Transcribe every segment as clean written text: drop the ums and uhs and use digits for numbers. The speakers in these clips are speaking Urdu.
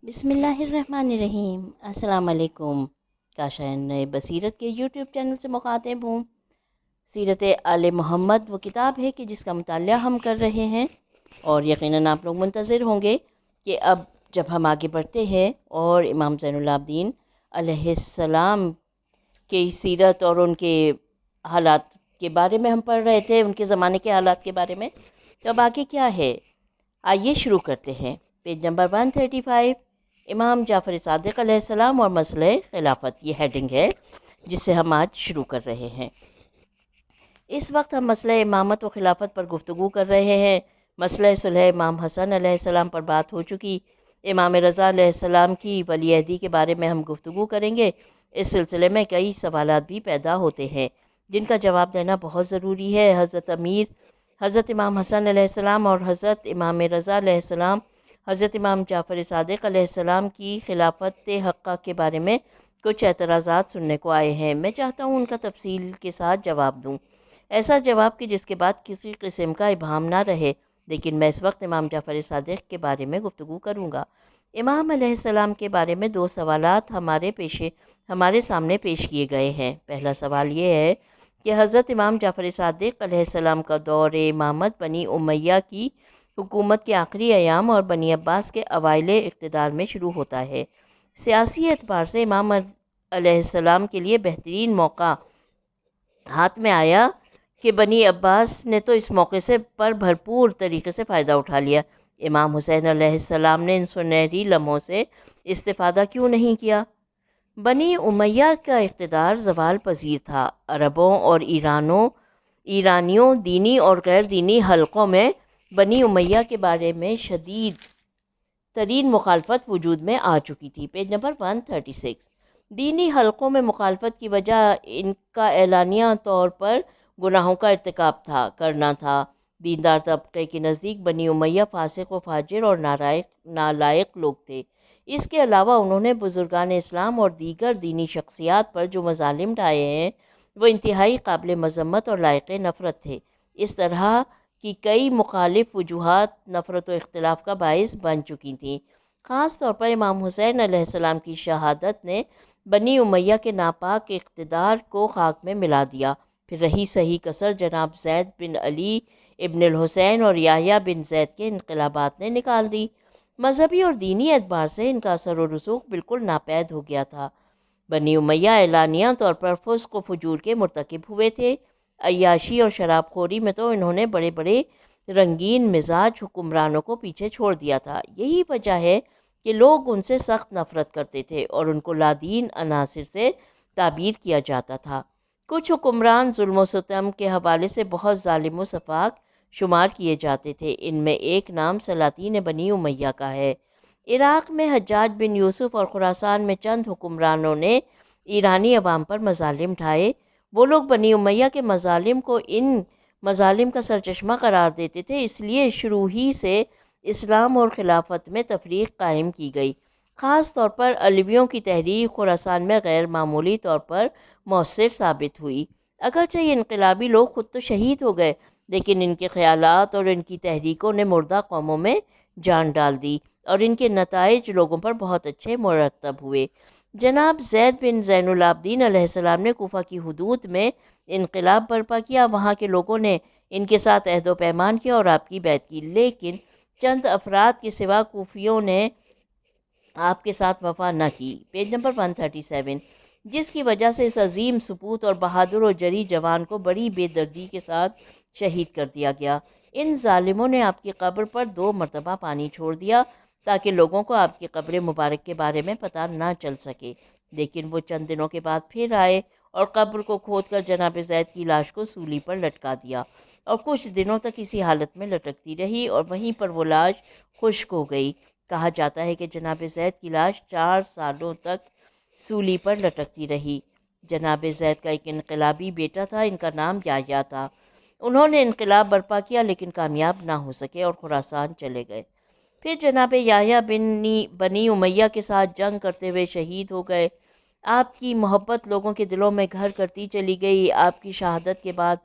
بسم اللہ الرحمن الرحیم۔ السلام علیکم۔ کاشان نئے بصیرت کے یوٹیوب چینل سے مخاطب ہوں۔ سیرت آل محمد وہ کتاب ہے کہ جس کا مطالعہ ہم کر رہے ہیں، اور یقیناً آپ لوگ منتظر ہوں گے کہ اب جب ہم آگے بڑھتے ہیں اور امام زین العابدین علیہ السلام کی سیرت اور ان کے حالات کے بارے میں ہم پڑھ رہے تھے، ان کے زمانے کے حالات کے بارے میں، تو اب آگے کیا ہے؟ آئیے شروع کرتے ہیں۔ پیج نمبر 135، امام جعفر صادق علیہ السلام اور مسئلہ خلافت، یہ ہیڈنگ ہے جس سے ہم آج شروع کر رہے ہیں۔ اس وقت ہم مسئلہ امامت و خلافت پر گفتگو کر رہے ہیں۔ مسئلہ صلح امام حسن علیہ السلام پر بات ہو چکی، امام رضا علیہ السلام کی ولی عہدی کے بارے میں ہم گفتگو کریں گے۔ اس سلسلے میں کئی سوالات بھی پیدا ہوتے ہیں جن کا جواب دینا بہت ضروری ہے۔ حضرت امام حسن علیہ السلام اور حضرت امام رضا علیہ السلام، حضرت امام جعفر صادق علیہ السلام کی خلافت حقہ کے بارے میں کچھ اعتراضات سننے کو آئے ہیں۔ میں چاہتا ہوں ان کا تفصیل کے ساتھ جواب دوں، ایسا جواب کہ جس کے بعد کسی قسم کا ابہام نہ رہے، لیکن میں اس وقت امام جعفر صادق کے بارے میں گفتگو کروں گا۔ امام علیہ السلام کے بارے میں دو سوالات ہمارے سامنے پیش کیے گئے ہیں۔ پہلا سوال یہ ہے کہ حضرت امام جعفر صادق علیہ السلام کا دور امامت بنی امیہ کی حکومت کے آخری ایام اور بنی عباس کے اوائل اقتدار میں شروع ہوتا ہے۔ سیاسی اعتبار سے امام علیہ السلام کے لیے بہترین موقع ہاتھ میں آیا کہ بنی عباس نے تو اس موقع پر بھرپور طریقے سے فائدہ اٹھا لیا۔ امام حسین علیہ السلام نے ان سنہری لمحوں سے استفادہ کیوں نہیں کیا؟ بنی امیہ کا اقتدار زوال پذیر تھا۔ عربوں اور ایرانیوں دینی اور غیر دینی حلقوں میں بنی امیہ کے بارے میں شدید ترین مخالفت وجود میں آ چکی تھی۔ Page number 136۔ دینی حلقوں میں مخالفت کی وجہ ان کا اعلانیہ طور پر گناہوں کا ارتکاب کرنا تھا۔ دیندار طبقے کے نزدیک بنی امیہ فاسق و فاجر اور نالائق لوگ تھے۔ اس کے علاوہ انہوں نے بزرگان اسلام اور دیگر دینی شخصیات پر جو مظالم ڈھائے ہیں وہ انتہائی قابل مذمت اور لائق نفرت تھے۔ اس طرح کی کئی مخالف وجوہات نفرت و اختلاف کا باعث بن چکی تھیں۔ خاص طور پر امام حسین علیہ السلام کی شہادت نے بنی امیہ کے ناپاک اقتدار کو خاک میں ملا دیا۔ پھر رہی صحیح کسر جناب زید بن علی ابن الحسین اور یحییٰ بن زید کے انقلابات نے نکال دی۔ مذہبی اور دینی اعتبار سے ان کا اثر و رسوخ بالکل ناپید ہو گیا تھا۔ بنی امیہ اعلانیہ طور پر فسق و فجور کے مرتکب ہوئے تھے۔ عیاشی اور شراب خوری میں تو انہوں نے بڑے بڑے رنگین مزاج حکمرانوں کو پیچھے چھوڑ دیا تھا۔ یہی وجہ ہے کہ لوگ ان سے سخت نفرت کرتے تھے اور ان کو لادین عناصر سے تعبیر کیا جاتا تھا۔ کچھ حکمران ظلم و ستم کے حوالے سے بہت ظالم و سفاک شمار کیے جاتے تھے۔ ان میں ایک نام سلاطین بنی امیہ کا ہے۔ عراق میں حجاج بن یوسف اور خراسان میں چند حکمرانوں نے ایرانی عوام پر مظالم ڈھائے۔ وہ لوگ بنی امیہ کے مظالم کو ان مظالم کا سرچشمہ قرار دیتے تھے، اس لیے شروع ہی سے اسلام اور خلافت میں تفریق قائم کی گئی۔ خاص طور پر علویوں کی تحریک خراسان میں غیر معمولی طور پر مؤثر ثابت ہوئی۔ اگرچہ یہ انقلابی لوگ خود تو شہید ہو گئے، لیکن ان کے خیالات اور ان کی تحریکوں نے مردہ قوموں میں جان ڈال دی اور ان کے نتائج لوگوں پر بہت اچھے مرتب ہوئے۔ جناب زید بن زین العابدین علیہ السلام نے کوفہ کی حدود میں انقلاب برپا کیا۔ وہاں کے لوگوں نے ان کے ساتھ عہد و پیمان کیا اور آپ کی بیعت کی، لیکن چند افراد کے سوا کوفیوں نے آپ کے ساتھ وفا نہ کی۔ پیج نمبر 137، جس کی وجہ سے اس عظیم سپوت اور بہادر و جری جوان کو بڑی بے دردی کے ساتھ شہید کر دیا گیا۔ ان ظالموں نے آپ کی قبر پر 2 مرتبہ پانی چھوڑ دیا تاکہ لوگوں کو آپ کی قبر مبارک کے بارے میں پتہ نہ چل سکے، لیکن وہ چند دنوں کے بعد پھر آئے اور قبر کو کھود کر جناب زید کی لاش کو سولی پر لٹکا دیا اور کچھ دنوں تک اسی حالت میں لٹکتی رہی اور وہیں پر وہ لاش خشک ہو گئی۔ کہا جاتا ہے کہ جناب زید کی لاش 4 سالوں تک سولی پر لٹکتی رہی۔ جناب زید کا ایک انقلابی بیٹا تھا، ان کا نام یحییٰ تھا۔ انہوں نے انقلاب برپا کیا لیکن کامیاب نہ ہو سکے اور خراسان چلے گئے۔ پھر جناب یحییٰ بنی امیہ کے ساتھ جنگ کرتے ہوئے شہید ہو گئے۔ آپ کی محبت لوگوں کے دلوں میں گھر کرتی چلی گئی۔ آپ کی شہادت کے بعد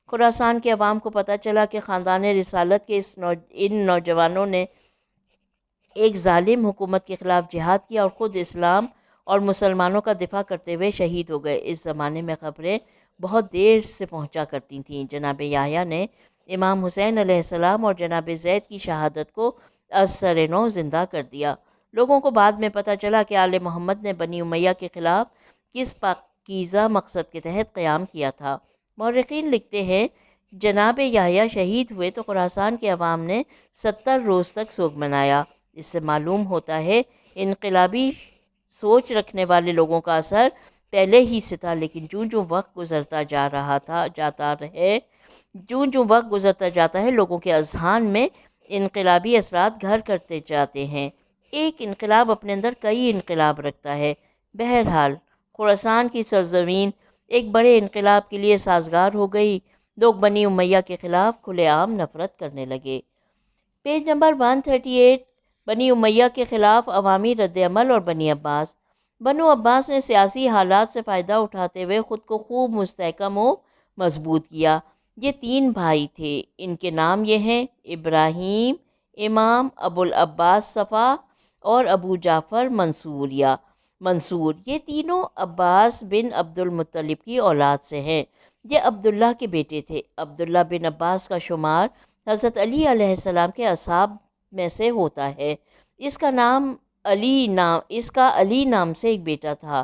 خراسان کے عوام کو پتہ چلا کہ خاندان رسالت کے ان نوجوانوں نے ایک ظالم حکومت کے خلاف جہاد کیا اور خود اسلام اور مسلمانوں کا دفاع کرتے ہوئے شہید ہو گئے۔ اس زمانے میں خبریں بہت دیر سے پہنچا کرتی تھیں۔ جناب یحییٰ نے امام حسین علیہ السلام اور جناب زید کی شہادت کو از سر نو زندہ کر دیا۔ لوگوں کو بعد میں پتہ چلا کہ آل محمد نے بنی امیہ کے خلاف کس پاکیزہ مقصد کے تحت قیام کیا تھا۔ مورخین لکھتے ہیں جناب یحییٰ شہید ہوئے تو خراسان کے عوام نے 70 روز تک سوگ منایا۔ اس سے معلوم ہوتا ہے انقلابی سوچ رکھنے والے لوگوں کا اثر پہلے ہی سے تھا، لیکن جوں وقت گزرتا جاتا ہے لوگوں کے اذہان میں انقلابی اثرات گھر کرتے جاتے ہیں۔ ایک انقلاب اپنے اندر کئی انقلاب رکھتا ہے۔ بہرحال خراسان کی سرزمین ایک بڑے انقلاب کے لیے سازگار ہو گئی۔ لوگ بنی امیہ کے خلاف کھلے عام نفرت کرنے لگے۔ پیج نمبر 138 بنی امیہ کے خلاف عوامی رد عمل اور بنی عباس۔ بنو عباس نے سیاسی حالات سے فائدہ اٹھاتے ہوئے خود کو خوب مستحکم و مضبوط کیا۔ یہ 3 بھائی تھے۔ ان کے نام یہ ہیں: ابراہیم، امام ابو العباس صفا اور ابو جعفر منصور۔ یہ تینوں عباس بن عبد المطلب کی اولاد سے ہیں۔ یہ عبداللہ کے بیٹے تھے۔ عبداللہ بن عباس کا شمار حضرت علی علیہ السلام کے اصحاب میں سے ہوتا ہے۔ اس کا علی نام سے ایک بیٹا تھا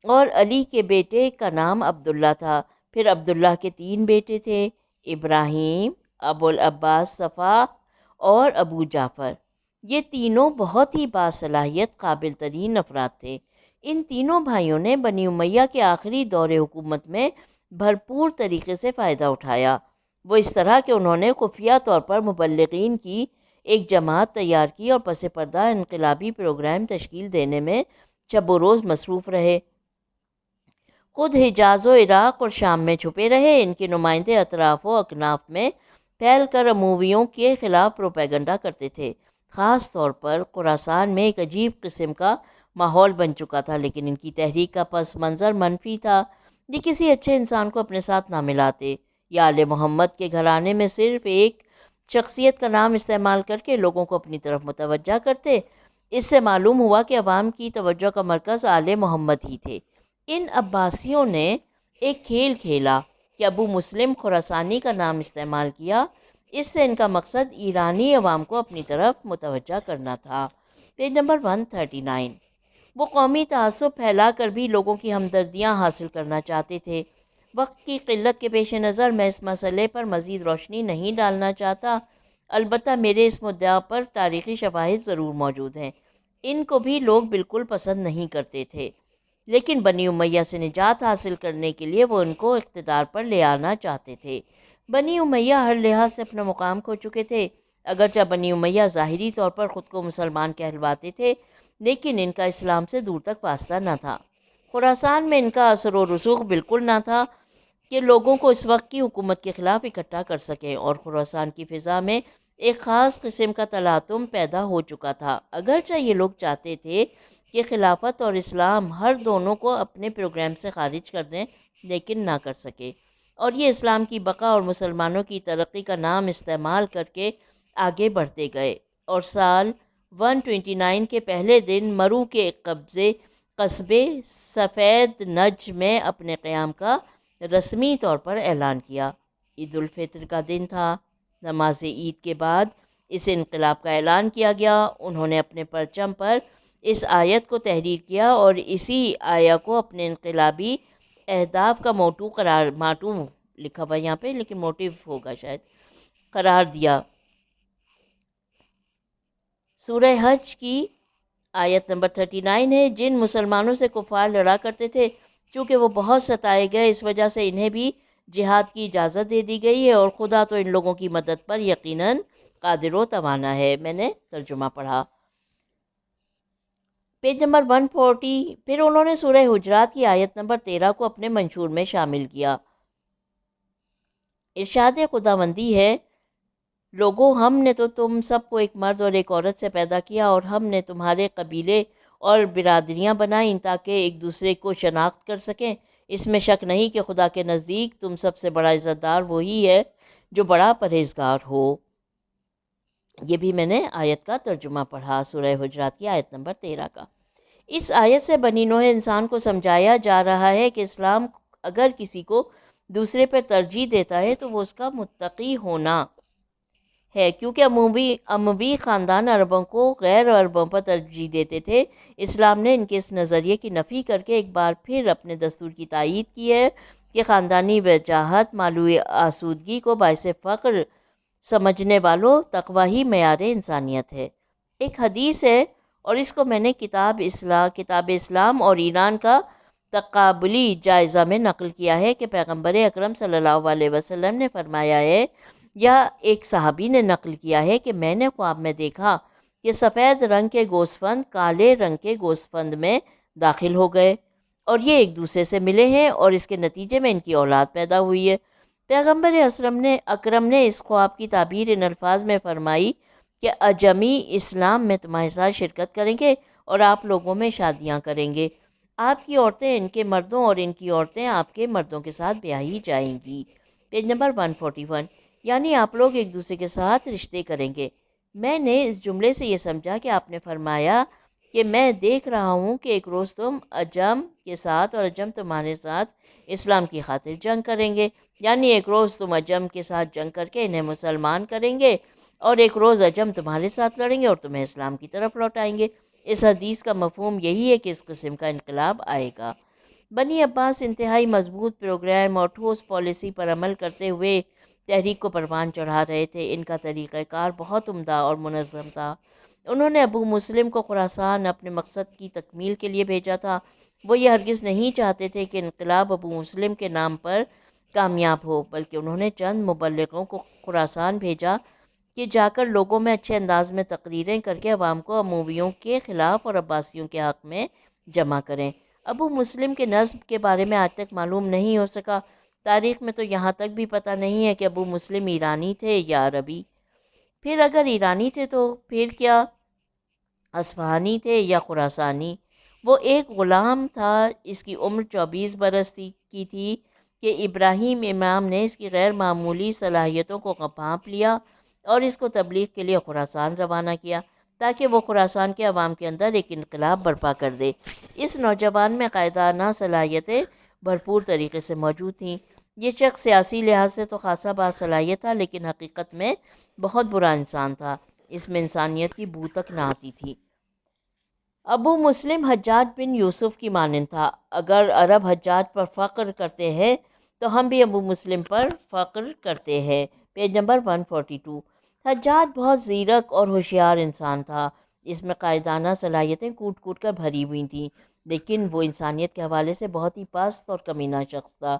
اور علی کے بیٹے کا نام عبداللہ تھا۔ پھر عبداللہ کے 3 بیٹے تھے: ابراہیم، ابو العباس صفا اور ابو جعفر۔ یہ تینوں بہت ہی باصلاحیت قابل ترین افراد تھے۔ ان تینوں بھائیوں نے بنی امیہ کے آخری دور حکومت میں بھرپور طریقے سے فائدہ اٹھایا۔ وہ اس طرح کہ انہوں نے خفیہ طور پر مبلغین کی ایک جماعت تیار کی اور پس پردہ انقلابی پروگرام تشکیل دینے میں شب و روز مصروف رہے۔ خود حجاز و عراق اور شام میں چھپے رہے۔ ان کے نمائندے اطراف و اکناف میں پھیل کر امویوں کے خلاف پروپیگنڈا کرتے تھے۔ خاص طور پر خراسان میں ایک عجیب قسم کا ماحول بن چکا تھا، لیکن ان کی تحریک کا پس منظر منفی تھا۔ یہ کسی اچھے انسان کو اپنے ساتھ نہ ملاتے۔ یہ آل محمد کے گھرانے میں صرف ایک شخصیت کا نام استعمال کر کے لوگوں کو اپنی طرف متوجہ کرتے۔ اس سے معلوم ہوا کہ عوام کی توجہ کا مرکز آل محمد ہی تھے۔ ان عباسیوں نے ایک کھیل کھیلا کہ ابو مسلم خراسانی کا نام استعمال کیا۔ اس سے ان کا مقصد ایرانی عوام کو اپنی طرف متوجہ کرنا تھا۔ پیج نمبر 139 وہ قومی تعصب پھیلا کر بھی لوگوں کی ہمدردیاں حاصل کرنا چاہتے تھے۔ وقت کی قلت کے پیش نظر میں اس مسئلے پر مزید روشنی نہیں ڈالنا چاہتا، البتہ میرے اس مدعا پر تاریخی شواہد ضرور موجود ہیں۔ ان کو بھی لوگ بالکل پسند نہیں کرتے تھے، لیکن بنی امیہ سے نجات حاصل کرنے کے لیے وہ ان کو اقتدار پر لے آنا چاہتے تھے۔ بنی امیہ ہر لحاظ سے اپنا مقام کھو چکے تھے۔ اگرچہ بنی امیہ ظاہری طور پر خود کو مسلمان کہلواتے تھے، لیکن ان کا اسلام سے دور تک واسطہ نہ تھا۔ خراسان میں ان کا اثر و رسوخ بالکل نہ تھا کہ لوگوں کو اس وقت کی حکومت کے خلاف اکٹھا کر سکیں، اور خراسان کی فضا میں ایک خاص قسم کا تلاطم پیدا ہو چکا تھا۔ اگرچہ یہ لوگ چاہتے تھے کہ خلافت اور اسلام ہر دونوں کو اپنے پروگرام سے خارج کر دیں، لیکن نہ کر سکے، اور یہ اسلام کی بقا اور مسلمانوں کی ترقی کا نام استعمال کر کے آگے بڑھتے گئے، اور سال 129 کے پہلے دن مرو کے قصبے سفید نج میں اپنے قیام کا رسمی طور پر اعلان کیا۔ عید الفطر کا دن تھا۔ نماز عید کے بعد اس انقلاب کا اعلان کیا گیا۔ انہوں نے اپنے پرچم پر اس آیت کو تحریر کیا اور اسی آیہ کو اپنے انقلابی اہداف کا موٹو لکھا ہوا یہاں پہ، لیکن موٹیو ہوگا شاید، قرار دیا۔ سورہ حج کی آیت نمبر 39 ہے: جن مسلمانوں سے کفار لڑا کرتے تھے، چونکہ وہ بہت ستائے گئے، اس وجہ سے انہیں بھی جہاد کی اجازت دے دی گئی ہے، اور خدا تو ان لوگوں کی مدد پر یقیناً قادر و توانا ہے۔ میں نے ترجمہ پڑھا۔ پیج نمبر 140 پھر انہوں نے سورہ حجرات کی آیت نمبر 13 کو اپنے منشور میں شامل کیا۔ ارشاد خداوندی ہے: لوگو، ہم نے تو تم سب کو ایک مرد اور ایک عورت سے پیدا کیا، اور ہم نے تمہارے قبیلے اور برادریاں بنائیں تاکہ ایک دوسرے کو شناخت کر سکیں۔ اس میں شک نہیں کہ خدا کے نزدیک تم سب سے بڑا عزت دار وہی ہے جو بڑا پرہیزگار ہو۔ یہ بھی میں نے آیت کا ترجمہ پڑھا، سورہ حجرات کی آیت نمبر 13 کا۔ اس آیت سے بنی نوع انسان کو سمجھایا جا رہا ہے کہ اسلام اگر کسی کو دوسرے پر ترجیح دیتا ہے تو وہ اس کا متقی ہونا ہے، کیونکہ اموی خاندان عربوں کو غیر عربوں پر ترجیح دیتے تھے۔ اسلام نے ان کے اس نظریے کی نفی کر کے ایک بار پھر اپنے دستور کی تائید کی ہے کہ خاندانی وجاہت مالی آسودگی کو باعث فخر سمجھنے والوں تقوی ہی معیار انسانیت ہے۔ ایک حدیث ہے، اور اس کو میں نے کتاب اسلام اور ایران کا تقابلی جائزہ میں نقل کیا ہے کہ پیغمبر اکرم صلی اللہ علیہ وسلم نے فرمایا ہے، یا ایک صحابی نے نقل کیا ہے کہ میں نے خواب میں دیکھا کہ سفید رنگ کے گوسفند کالے رنگ کے گوسفند میں داخل ہو گئے اور یہ ایک دوسرے سے ملے ہیں اور اس کے نتیجے میں ان کی اولاد پیدا ہوئی ہے۔ پیغمبر اکرم نے اس خواب کی تعبیر ان الفاظ میں فرمائی کہ اجمی اسلام میں تمہارے ساتھ شرکت کریں گے اور آپ لوگوں میں شادیاں کریں گے، آپ کی عورتیں ان کے مردوں اور ان کی عورتیں آپ کے مردوں کے ساتھ بیاہی جائیں گی۔ پیج نمبر 141، یعنی آپ لوگ ایک دوسرے کے ساتھ رشتے کریں گے۔ میں نے اس جملے سے یہ سمجھا کہ آپ نے فرمایا کہ میں دیکھ رہا ہوں کہ ایک روز تم عجم کے ساتھ اور عجم تمہارے ساتھ اسلام کی خاطر جنگ کریں گے، یعنی ایک روز تم عجم کے ساتھ جنگ کر کے انہیں مسلمان کریں گے اور ایک روز عجم تمہارے ساتھ لڑیں گے اور تمہیں اسلام کی طرف لوٹائیں گے۔ اس حدیث کا مفہوم یہی ہے کہ اس قسم کا انقلاب آئے گا۔ بنی عباس انتہائی مضبوط پروگرام اور ٹھوس پالیسی پر عمل کرتے ہوئے تحریک کو پروان چڑھا رہے تھے۔ ان کا طریقہ کار بہت عمدہ اور منظم تھا۔ انہوں نے ابو مسلم کو خراسان اپنے مقصد کی تکمیل کے لیے بھیجا تھا۔ وہ یہ ہرگز نہیں چاہتے تھے کہ انقلاب ابو مسلم کے نام پر کامیاب ہو، بلکہ انہوں نے چند مبلغوں کو خراسان بھیجا کہ جا کر لوگوں میں اچھے انداز میں تقریریں کر کے عوام کو امویوں کے خلاف اور عباسیوں کے حق میں جمع کریں۔ ابو مسلم کے نسب کے بارے میں آج تک معلوم نہیں ہو سکا۔ تاریخ میں تو یہاں تک بھی پتہ نہیں ہے کہ ابو مسلم ایرانی تھے یا عربی۔ پھر اگر ایرانی تھے تو پھر کیا اصفہانی تھے یا خراسانی؟ وہ ایک غلام تھا۔ اس کی عمر 24 برس کی تھی کہ ابراہیم امام نے اس کی غیر معمولی صلاحیتوں کو بھانپ لیا اور اس کو تبلیغ کے لیے خراسان روانہ کیا تاکہ وہ خراسان کے عوام کے اندر ایک انقلاب برپا کر دے۔ اس نوجوان میں قائدانہ صلاحیتیں بھرپور طریقے سے موجود تھیں۔ یہ شخص سیاسی لحاظ سے تو خاصا باصلاحیت تھا، لیکن حقیقت میں بہت برا انسان تھا۔ اس میں انسانیت کی بو تک نہ آتی تھی۔ ابو مسلم حجاج بن یوسف کی مانند تھا۔ اگر عرب حجاج پر فخر کرتے ہیں تو ہم بھی ابو مسلم پر فخر کرتے ہیں۔ Page number 142۔ حجاج بہت زیرک اور ہوشیار انسان تھا۔ اس میں قائدانہ صلاحیتیں کوٹ کوٹ کر بھری ہوئی تھیں، لیکن وہ انسانیت کے حوالے سے بہت ہی پست اور کمینہ شخص تھا۔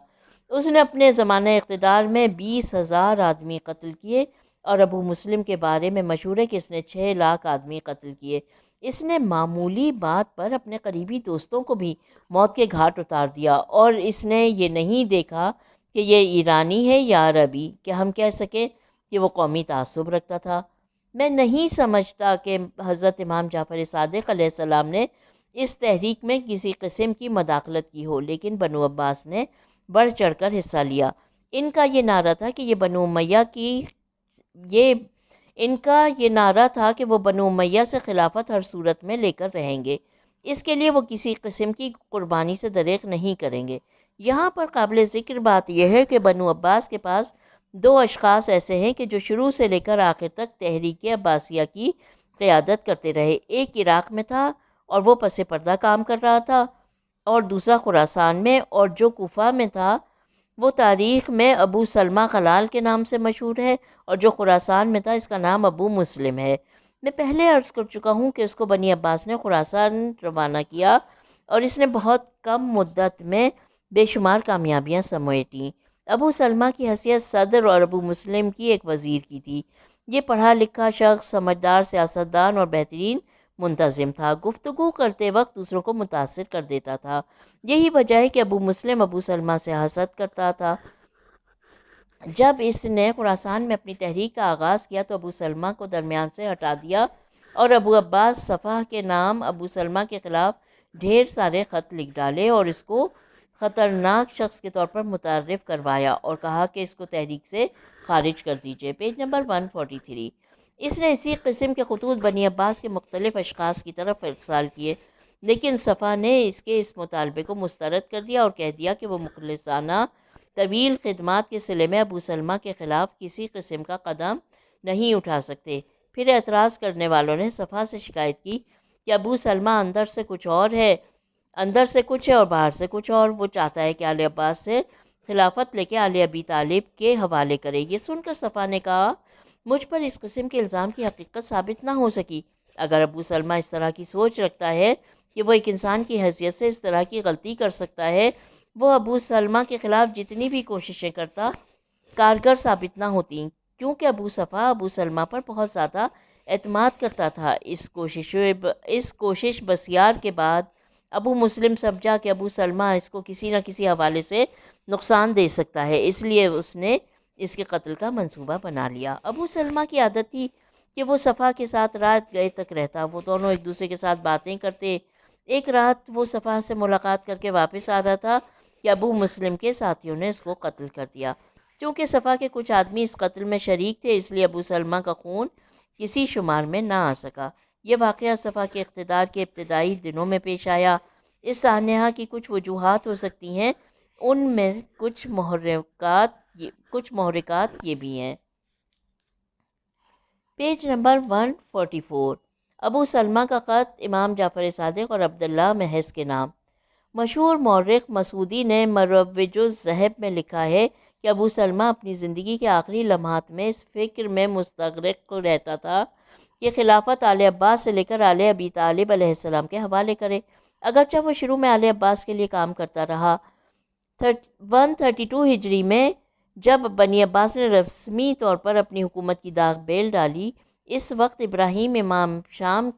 اس نے اپنے زمانہ اقتدار میں 20,000 آدمی قتل کیے، اور ابو مسلم کے بارے میں مشہور ہے کہ اس نے 6 لاکھ آدمی قتل کیے۔ اس نے معمولی بات پر اپنے قریبی دوستوں کو بھی موت کے گھاٹ اتار دیا، اور اس نے یہ نہیں دیکھا کہ یہ ایرانی ہے یا عربی کہ ہم کہہ سکیں کہ وہ قومی تعصب رکھتا تھا۔ میں نہیں سمجھتا کہ حضرت امام جعفر صادق علیہ السلام نے اس تحریک میں کسی قسم کی مداخلت کی ہو، لیکن بنو عباس نے بڑھ چڑھ کر حصہ لیا۔ ان کا یہ نعرہ تھا کہ وہ بنو امیہ سے خلافت ہر صورت میں لے کر رہیں گے۔ اس کے لیے وہ کسی قسم کی قربانی سے دریغ نہیں کریں گے۔ یہاں پر قابل ذکر بات یہ ہے کہ بنو عباس کے پاس 2 اشخاص ایسے ہیں کہ جو شروع سے لے کر آخر تک تحریک عباسیہ کی قیادت کرتے رہے۔ ایک عراق میں تھا اور وہ پس پردہ کام کر رہا تھا، اور دوسرا خراسان میں، اور جو کوفہ میں تھا وہ تاریخ میں ابو سلمہ خلال کے نام سے مشہور ہے، اور جو خراسان میں تھا اس کا نام ابو مسلم ہے۔ میں پہلے عرض کر چکا ہوں کہ اس کو بنی عباس نے خراسان روانہ کیا، اور اس نے بہت کم مدت میں بے شمار کامیابیاں سمیٹیں۔ ابو سلمہ کی حیثیت صدر اور ابو مسلم کی ایک وزیر کی تھی۔ یہ پڑھا لکھا شخص، سمجھدار سیاستدان اور بہترین منتظم تھا۔ گفتگو کرتے وقت دوسروں کو متاثر کر دیتا تھا۔ یہی وجہ ہے کہ ابو مسلم ابو سلمہ سے حسد کرتا تھا۔ جب اس نے خراسان میں اپنی تحریک کا آغاز کیا تو ابو سلمہ کو درمیان سے ہٹا دیا اور ابو عباس صفح کے نام ابو سلمہ کے خلاف ڈھیر سارے خط لکھ ڈالے اور اس کو خطرناک شخص کے طور پر متعارف کروایا اور کہا کہ اس کو تحریک سے خارج کر دیجیے۔ Page number 143۔ اس نے اسی قسم کے خطوط بنی عباس کے مختلف اشخاص کی طرف ارسال کیے، لیکن صفا نے اس مطالبے کو مسترد کر دیا اور کہہ دیا کہ وہ مخلصانہ طویل خدمات کے صلے میں ابو سلمہ کے خلاف کسی قسم کا قدم نہیں اٹھا سکتے۔ پھر اعتراض کرنے والوں نے صفا سے شکایت کی کہ ابو سلمہ اندر سے کچھ ہے اور باہر سے کچھ اور۔ وہ چاہتا ہے کہ آل عباس سے خلافت لے کے آل ابی طالب کے حوالے کرے۔ یہ سن کر صفا نے کہا، مجھ پر اس قسم کے الزام کی حقیقت ثابت نہ ہو سکی۔ اگر ابو سلمہ اس طرح کی سوچ رکھتا ہے کہ وہ ایک انسان کی حیثیت سے اس طرح کی غلطی کر سکتا ہے، وہ ابو سلمہ کے خلاف جتنی بھی کوششیں کرتا کارگر ثابت نہ ہوتی، کیونکہ ابو سلمہ پر بہت زیادہ اعتماد کرتا تھا۔ اس کوشش بسیار کے بعد ابو مسلم سمجھا کہ ابو سلمہ اس کو کسی نہ کسی حوالے سے نقصان دے سکتا ہے، اس لیے اس نے اس کے قتل کا منصوبہ بنا لیا۔ ابو سلمہ کی عادت تھی کہ وہ صفا کے ساتھ رات گئے تک رہتا، وہ دونوں ایک دوسرے کے ساتھ باتیں کرتے۔ ایک رات وہ صفا سے ملاقات کر کے واپس آ رہا تھا کہ ابو مسلم کے ساتھیوں نے اس کو قتل کر دیا۔ چونکہ صفا کے کچھ آدمی اس قتل میں شریک تھے، اس لیے ابو سلمہ کا خون کسی شمار میں نہ آ سکا۔ یہ واقعہ صفا کے اقتدار کے ابتدائی دنوں میں پیش آیا۔ اس سانحہ کی کچھ وجوہات ہو سکتی ہیں، ان میں کچھ محرکات یہ بھی ہیں۔ پیج نمبر 144، ابو سلمہ کا خط امام جعفر صادق اور عبداللہ محض کے نام۔ مشہور مورخ مسعودی نے مروج الذہب میں لکھا ہے کہ ابو سلمہ اپنی زندگی کے آخری لمحات میں اس فکر میں مستغرق رہتا تھا کہ خلافت آل عباس سے لے کر آل ابی طالب علیہ السلام کے حوالے کرے۔ اگرچہ وہ شروع میں آل عباس کے لیے کام کرتا رہا، 132 ہجری میں جب بنی عباس نے رسمی طور پر اپنی حکومت کی داغ بیل ڈالی، اس وقت ابراہیم امام شام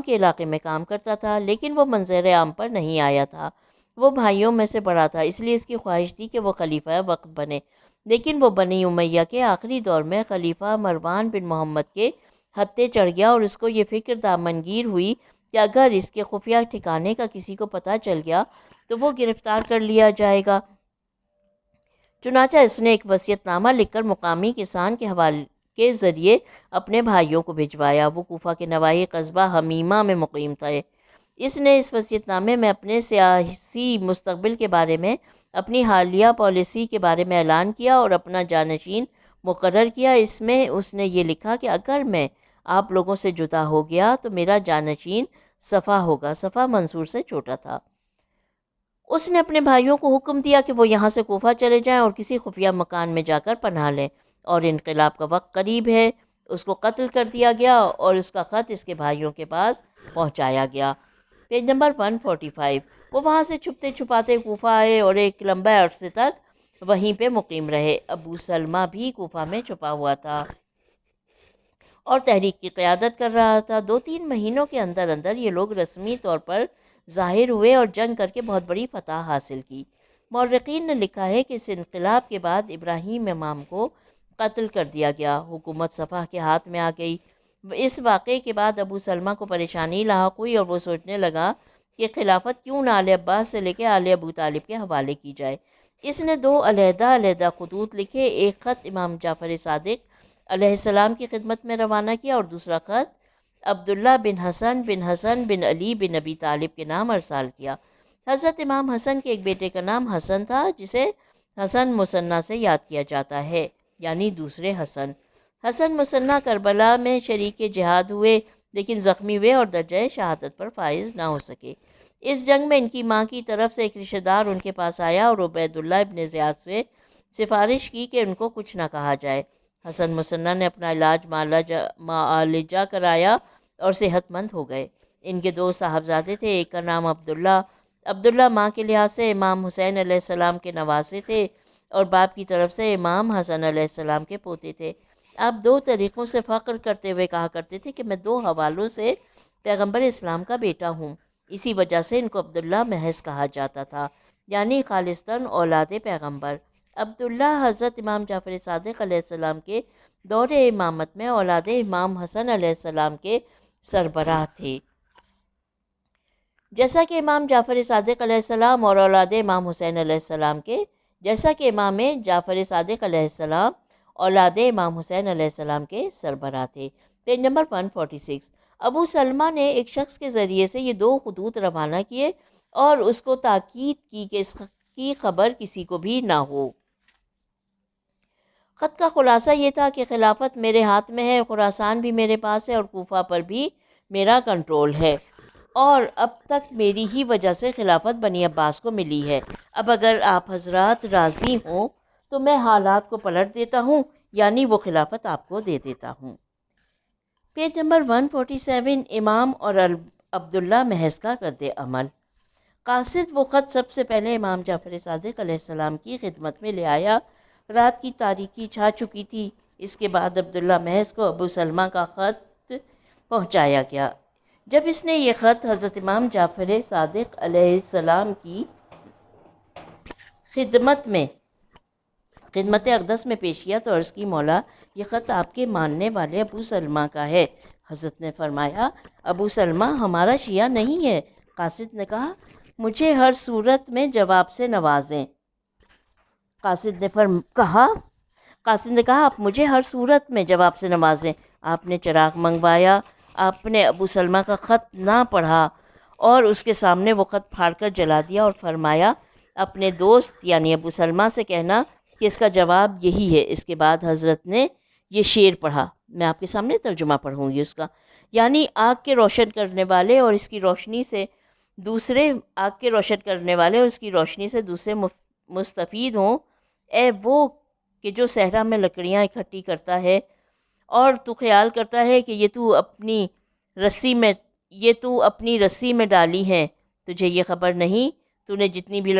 کے علاقے میں کام کرتا تھا، لیکن وہ منظر عام پر نہیں آیا تھا۔ وہ بھائیوں میں سے بڑا تھا، اس لیے اس کی خواہش تھی کہ وہ خلیفہ وقت بنے، لیکن وہ بنی امیہ کے آخری دور میں خلیفہ مروان بن محمد کے ہتھے چڑھ گیا اور اس کو یہ فکر دامنگیر ہوئی کہ اگر اس کے خفیہ ٹھکانے کا کسی کو پتہ چل گیا تو وہ گرفتار کر لیا جائے گا۔ چنانچہ اس نے ایک وصیت نامہ لکھ کر مقامی کسان کے حوالے کے ذریعے اپنے بھائیوں کو بھجوایا۔ وہ کوفہ کے نواحی قصبہ حمیمہ میں مقیم تھے۔ اس نے اس وصیت نامے میں اپنے سیاسی مستقبل کے بارے میں، اپنی حالیہ پالیسی کے بارے میں اعلان کیا اور اپنا جانشین مقرر کیا۔ اس میں اس نے یہ لکھا کہ اگر میں آپ لوگوں سے جدا ہو گیا تو میرا جانشین صفا ہوگا۔ صفا منصور سے چھوٹا تھا۔ اس نے اپنے بھائیوں کو حکم دیا کہ وہ یہاں سے کوفہ چلے جائیں اور کسی خفیہ مکان میں جا کر پناہ لیں، اور انقلاب کا وقت قریب ہے۔ اس کو قتل کر دیا گیا اور اس کا خط اس کے بھائیوں کے پاس پہنچایا گیا۔ پیج نمبر 145، وہ وہاں سے چھپتے چھپاتے کوفہ آئے اور ایک لمبے عرصے تک وہیں پہ مقیم رہے۔ ابو سلمہ بھی کوفہ میں چھپا ہوا تھا اور تحریک کی قیادت کر رہا تھا۔ 2-3 مہینوں کے اندر اندر یہ لوگ رسمی طور پر ظاہر ہوئے اور جنگ کر کے بہت بڑی فتح حاصل کی۔ مورخین نے لکھا ہے کہ اس انقلاب کے بعد ابراہیم امام کو قتل کر دیا گیا، حکومت صفا کے ہاتھ میں آ گئی۔ اس واقعے کے بعد ابو سلمہ کو پریشانی لاحق ہوئی اور وہ سوچنے لگا کہ خلافت کیوں نہ آل عباس سے لے کے آل ابو طالب کے حوالے کی جائے۔ اس نے 2 علیحدہ خطوط لکھے، ایک خط امام جعفر صادق علیہ السلام کی خدمت میں روانہ کیا اور دوسرا خط عبداللہ بن حسن بن علی بن ابی طالب کے نام ارسال کیا۔ حضرت امام حسن کے ایک بیٹے کا نام حسن تھا، جسے حسن مثنیٰ سے یاد کیا جاتا ہے، یعنی دوسرے حسن۔ حسن مثنیٰ کربلا میں شریک جہاد ہوئے، لیکن زخمی ہوئے اور درجہ شہادت پر فائز نہ ہو سکے۔ اس جنگ میں ان کی ماں کی طرف سے ایک رشتہ دار ان کے پاس آیا اور عبید اللہ ابن زیاد سے سفارش کی کہ ان کو کچھ نہ کہا جائے۔ حسن مثنیٰ نے اپنا علاج معالجہ کرایا اور صحت مند ہو گئے۔ ان کے 2 صاحبزادے تھے، ایک کا نام عبداللہ ماں کے لحاظ سے امام حسین علیہ السلام کے نواسے تھے اور باپ کی طرف سے امام حسن علیہ السلام کے پوتے تھے۔ آپ 2 طریقوں سے فخر کرتے ہوئے کہا کرتے تھے کہ میں 2 حوالوں سے پیغمبر اسلام کا بیٹا ہوں۔ اسی وجہ سے ان کو عبداللہ محض کہا جاتا تھا، یعنی خالصتاً اولاد پیغمبر۔ عبداللہ حضرت امام جعفر صادق علیہ السلام کے دور امامت میں اولاد امام حسن علیہ السلام کے سربراہ تھے، جیسا کہ امام جعفر صادق علیہ السلام، اور اولاد امام حسین علیہ السلام کے، جیسا کہ امام جعفر صادق علیہ السلام اولاد امام حسین علیہ السلام کے سربراہ تھے۔ Page number 146۔ ابو سلمہ نے ایک شخص کے ذریعے سے یہ 2 خطوط روانہ کیے اور اس کو تاکید کی کہ اس کی خبر کسی کو بھی نہ ہو۔ خط کا خلاصہ یہ تھا کہ خلافت میرے ہاتھ میں ہے، خراسان بھی میرے پاس ہے اور کوفہ پر بھی میرا کنٹرول ہے، اور اب تک میری ہی وجہ سے خلافت بنی عباس کو ملی ہے۔ اب اگر آپ حضرات راضی ہوں تو میں حالات کو پلٹ دیتا ہوں، یعنی وہ خلافت آپ کو دے دیتا ہوں۔ Page number 147۔ امام اور عبداللہ محض کا رد عمل۔ قاصد وہ خط سب سے پہلے امام جعفر صادق علیہ السلام کی خدمت میں لے آیا۔ رات کی تاریکی چھا چکی تھی۔ اس کے بعد عبداللہ محض کو ابو سلمہ کا خط پہنچایا گیا۔ جب اس نے یہ خط حضرت امام جعفر صادق علیہ السلام کی خدمت اقدس میں پیش کیا تو عرض کی، مولا یہ خط آپ کے ماننے والے ابو سلمہ کا ہے۔ حضرت نے فرمایا، ابو سلمہ ہمارا شیعہ نہیں ہے۔ قاصد نے کہا، مجھے ہر صورت میں جواب سے نوازیں۔ قاصد نے کہا آپ مجھے ہر صورت میں جواب سے نوازیں۔ آپ نے چراغ منگوایا۔ آپ نے ابو سلمہ کا خط نہ پڑھا اور اس کے سامنے وہ خط پھاڑ کر جلا دیا اور فرمایا، اپنے دوست یعنی ابو سلمہ سے کہنا کہ اس کا جواب یہی ہے۔ اس کے بعد حضرت نے یہ شعر پڑھا، میں آپ کے سامنے ترجمہ پڑھوں گی اس کا، یعنی آگ کے روشن کرنے والے اور اس کی روشنی سے دوسرے مستفید ہوں۔ اے وہ کہ جو صحرا میں لکڑیاں اکٹھی کرتا ہے اور تو خیال کرتا ہے کہ یہ تو اپنی رسی میں ڈالی ہیں، تجھے یہ خبر نہیں تو نے جتنی بھی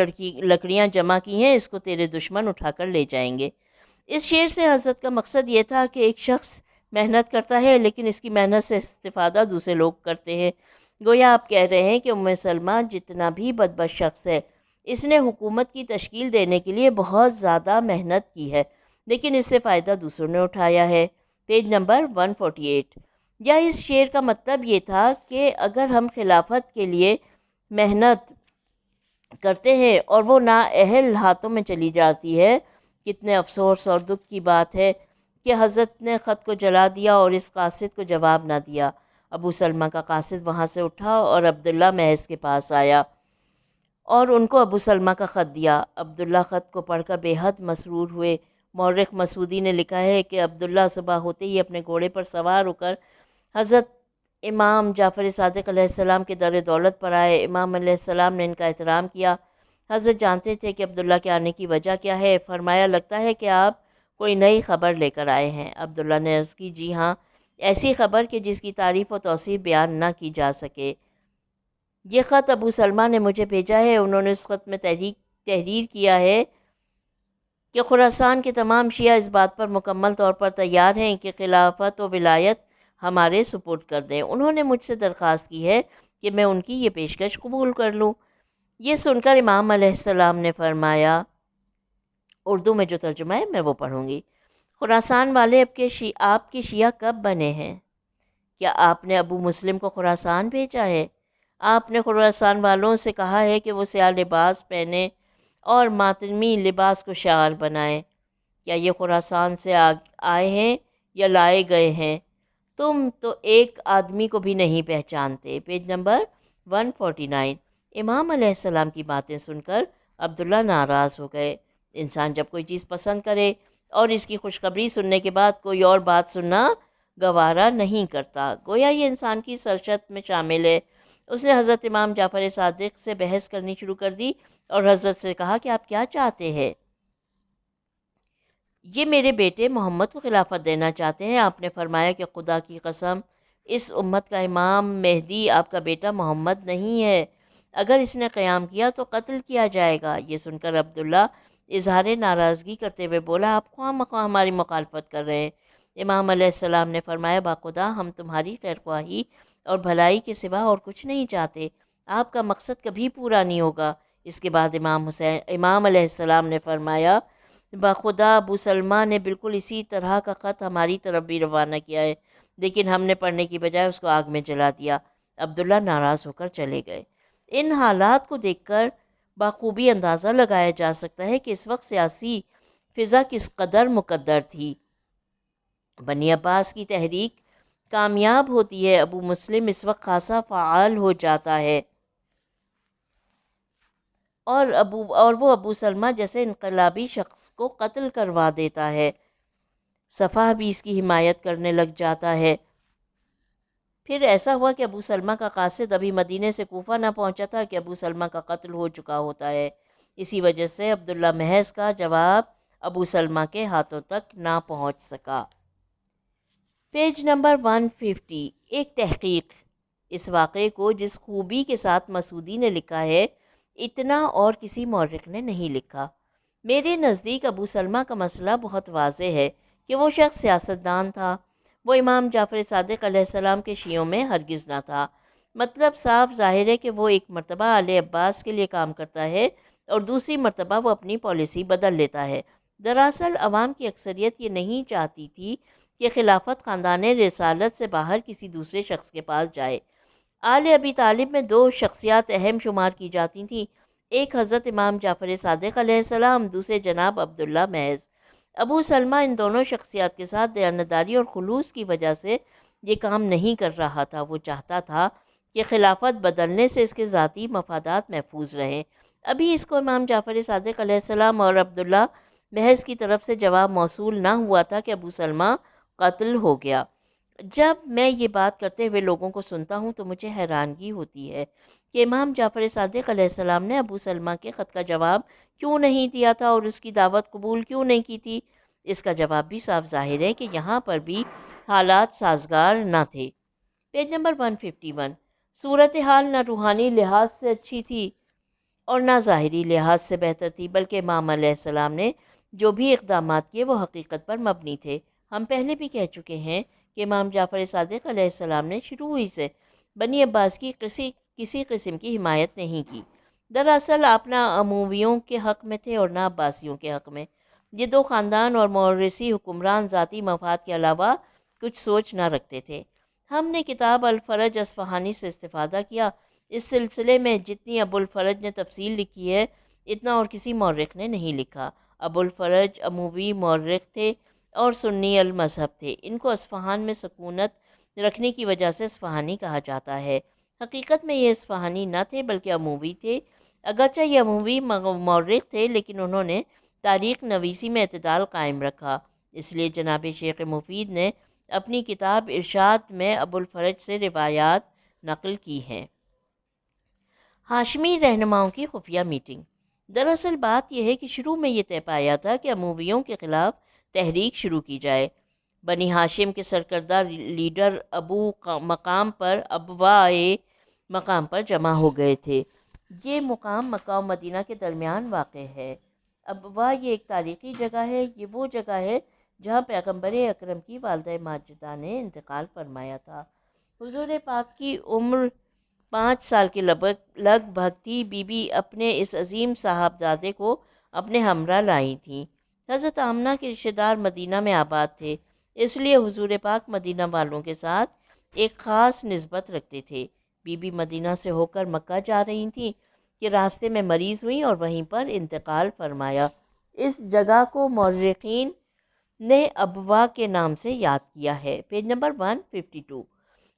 لکڑیاں جمع کی ہیں اس کو تیرے دشمن اٹھا کر لے جائیں گے۔ اس شعر سے حضرت کا مقصد یہ تھا کہ ایک شخص محنت کرتا ہے لیکن اس کی محنت سے استفادہ دوسرے لوگ کرتے ہیں۔ گویا آپ کہہ رہے ہیں کہ ام سلمہ جتنا بھی بدبخت شخص ہے، اس نے حکومت کی تشکیل دینے کے لیے بہت زیادہ محنت کی ہے لیکن اس سے فائدہ دوسروں نے اٹھایا ہے۔ Page number 148۔ یا اس شعر کا مطلب یہ تھا کہ اگر ہم خلافت کے لیے محنت کرتے ہیں اور وہ نااہل ہاتھوں میں چلی جاتی ہے، کتنے افسوس اور دکھ کی بات ہے کہ حضرت نے خط کو جلا دیا اور اس قاصد کو جواب نہ دیا۔ ابو سلمہ کا قاصد وہاں سے اٹھا اور عبداللہ محض کے پاس آیا اور ان کو ابو سلمہ کا خط دیا۔ عبداللہ خط کو پڑھ کر بے حد مسرور ہوئے۔ مورخ مسعودی نے لکھا ہے کہ عبداللہ صبح ہوتے ہی اپنے گھوڑے پر سوار ہو کر حضرت امام جعفر صادق علیہ السلام کے در دولت پر آئے۔ امام علیہ السلام نے ان کا احترام کیا۔ حضرت جانتے تھے کہ عبداللہ کے آنے کی وجہ کیا ہے۔ فرمایا، لگتا ہے کہ آپ کوئی نئی خبر لے کر آئے ہیں۔ عبداللہ نے عرض کی، جی ہاں، ایسی خبر کہ جس کی تعریف و توصیف بیان نہ کی جا سکے۔ یہ خط ابو سلمہ نے مجھے بھیجا ہے۔ انہوں نے اس خط میں تحریر کیا ہے کہ خراسان کے تمام شیعہ اس بات پر مکمل طور پر تیار ہیں کہ خلافت و ولایت ہمارے سپرد کر دیں۔ انہوں نے مجھ سے درخواست کی ہے کہ میں ان کی یہ پیشکش قبول کر لوں۔ یہ سن کر امام علیہ السلام نے فرمایا، اردو میں جو ترجمہ ہے میں وہ پڑھوں گی، خراسان والے آپ کے شیعہ کب بنے ہیں؟ کیا آپ نے ابو مسلم کو خراسان بھیجا ہے؟ آپ نے خراسان والوں سے کہا ہے کہ وہ سیاہ لباس پہنے اور ماتمی لباس کو شعار بنائیں۔ کیا یہ خراسان سے آئے ہیں یا لائے گئے ہیں؟ تم تو ایک آدمی کو بھی نہیں پہچانتے۔ Page number 149۔ امام علیہ السلام کی باتیں سن کر عبداللہ ناراض ہو گئے۔ انسان جب کوئی چیز پسند کرے اور اس کی خوشخبری سننے کے بعد کوئی اور بات سننا گوارا نہیں کرتا، گویا یہ انسان کی سرشت میں شامل ہے۔ اس نے حضرت امام جعفر صادق سے بحث کرنی شروع کر دی اور حضرت سے کہا کہ آپ کیا چاہتے ہیں؟ یہ میرے بیٹے محمد کو خلافت دینا چاہتے ہیں۔ آپ نے فرمایا کہ خدا کی قسم، اس امت کا امام مہدی آپ کا بیٹا محمد نہیں ہے۔ اگر اس نے قیام کیا تو قتل کیا جائے گا۔ یہ سن کر عبداللہ اظہار ناراضگی کرتے ہوئے بولا، آپ خواہ مخواہ ہماری مخالفت کر رہے ہیں۔ امام علیہ السلام نے فرمایا، باخدا ہم تمہاری خیر خواہی اور بھلائی کے سوا اور کچھ نہیں چاہتے، آپ کا مقصد کبھی پورا نہیں ہوگا۔ اس کے بعد امام علیہ السلام نے فرمایا، باخدا ابو سلمہ نے بالکل اسی طرح کا خط ہماری طرف بھی روانہ کیا ہے، لیکن ہم نے پڑھنے کی بجائے اس کو آگ میں جلا دیا۔ عبداللہ ناراض ہو کر چلے گئے۔ ان حالات کو دیکھ کر بخوبی اندازہ لگایا جا سکتا ہے کہ اس وقت سیاسی فضا کس قدر مقدر تھی۔ بنی عباس کی تحریک کامیاب ہوتی ہے، ابو مسلم اس وقت خاصا فعال ہو جاتا ہے اور وہ ابو سلمہ جیسے انقلابی شخص کو قتل کروا دیتا ہے۔ صفح بھی اس کی حمایت کرنے لگ جاتا ہے۔ پھر ایسا ہوا کہ ابو سلمہ کا قاصد ابھی مدینے سے کوفہ نہ پہنچا تھا کہ ابو سلمہ کا قتل ہو چکا ہوتا ہے۔ اسی وجہ سے عبداللہ محض کا جواب ابو سلمہ کے ہاتھوں تک نہ پہنچ سکا۔ پیج نمبر 150، ایک تحقیق۔ اس واقعے کو جس خوبی کے ساتھ مسعودی نے لکھا ہے، اتنا اور کسی مورخ نے نہیں لکھا۔ میرے نزدیک ابو سلمہ کا مسئلہ بہت واضح ہے کہ وہ شخص سیاستدان تھا۔ وہ امام جعفر صادق علیہ السلام کے شیعوں میں ہرگز نہ تھا۔ مطلب صاف ظاہر ہے کہ وہ ایک مرتبہ آل عباس کے لیے کام کرتا ہے اور دوسری مرتبہ وہ اپنی پالیسی بدل لیتا ہے۔ دراصل عوام کی اکثریت یہ نہیں چاہتی تھی کہ خلافت خاندان رسالت سے باہر کسی دوسرے شخص کے پاس جائے۔ آل ابی طالب میں دو شخصیات اہم شمار کی جاتی تھیں، ایک حضرت امام جعفر صادق علیہ السلام، دوسرے جناب عبداللہ محض۔ ابو سلمہ ان دونوں شخصیات کے ساتھ دیانتداری اور خلوص کی وجہ سے یہ کام نہیں کر رہا تھا۔ وہ چاہتا تھا کہ خلافت بدلنے سے اس کے ذاتی مفادات محفوظ رہیں۔ ابھی اس کو امام جعفر صادق علیہ السلام اور عبداللہ محض کی طرف سے جواب موصول نہ ہوا تھا کہ ابو سلمہ قتل ہو گیا۔ جب میں یہ بات کرتے ہوئے لوگوں کو سنتا ہوں تو مجھے حیرانگی ہوتی ہے کہ امام جعفر صادق علیہ السلام نے ابو سلمہ کے خط کا جواب کیوں نہیں دیا تھا اور اس کی دعوت قبول کیوں نہیں کی تھی۔ اس کا جواب بھی صاف ظاہر ہے کہ یہاں پر بھی حالات سازگار نہ تھے۔ پیج نمبر 151، صورتحال نہ روحانی لحاظ سے اچھی تھی اور نہ ظاہری لحاظ سے بہتر تھی، بلکہ امام علیہ السلام نے جو بھی اقدامات کیے وہ حقیقت پر مبنی تھے۔ ہم پہلے بھی کہہ چکے ہیں کہ امام جعفر صادق علیہ السلام نے شروع ہی سے بنی عباس کی کسی قسم کی حمایت نہیں کی۔ دراصل آپ نہ امویوں کے حق میں تھے اور نہ عباسیوں کے حق میں۔ یہ دو خاندان اور موروثی حکمران ذاتی مفاد کے علاوہ کچھ سوچ نہ رکھتے تھے۔ ہم نے کتاب الفرج اصفہانی سے استفادہ کیا۔ اس سلسلے میں جتنی ابو الفرج نے تفصیل لکھی ہے، اتنا اور کسی مورخ نے نہیں لکھا۔ ابو الفرج اموی مورخ تھے اور سنی المذہب تھے۔ ان کو اصفہان میں سکونت رکھنے کی وجہ سے اصفہانی کہا جاتا ہے۔ حقیقت میں یہ اصفہانی نہ تھے بلکہ اموی تھے۔ اگرچہ یہ اموی مورخ تھے لیکن انہوں نے تاریخ نویسی میں اعتدال قائم رکھا۔ اس لیے جناب شیخ مفید نے اپنی کتاب ارشاد میں ابو الفرج سے روایات نقل کی ہیں۔ ہاشمی رہنماؤں کی خفیہ میٹنگ۔ دراصل بات یہ ہے کہ شروع میں یہ طے پایا تھا کہ امویوں کے خلاف تحریک شروع کی جائے۔ بنی ہاشم کے سرکردہ لیڈر ابوائے مقام پر جمع ہو گئے تھے۔ یہ مقام مکہ و مدینہ کے درمیان واقع ہے۔ ابوا یہ ایک تاریخی جگہ ہے۔ یہ وہ جگہ ہے جہاں پیغمبر اکرم کی والدہ ماجدہ نے انتقال فرمایا تھا۔ حضور پاک کی عمر 5 سال کے لگ بھگ تھی۔ بی بی اپنے اس عظیم صاحبزادے کو اپنے ہمراہ لائی تھیں۔ حضرت آمنہ کے رشتہ دار مدینہ میں آباد تھے، اس لیے حضور پاک مدینہ والوں کے ساتھ ایک خاص نسبت رکھتے تھے۔ بی بی مدینہ سے ہو کر مکہ جا رہی تھیں کہ راستے میں مریض ہوئیں اور وہیں پر انتقال فرمایا۔ اس جگہ کو مورخین نے ابوا کے نام سے یاد کیا ہے۔ پیج نمبر 152،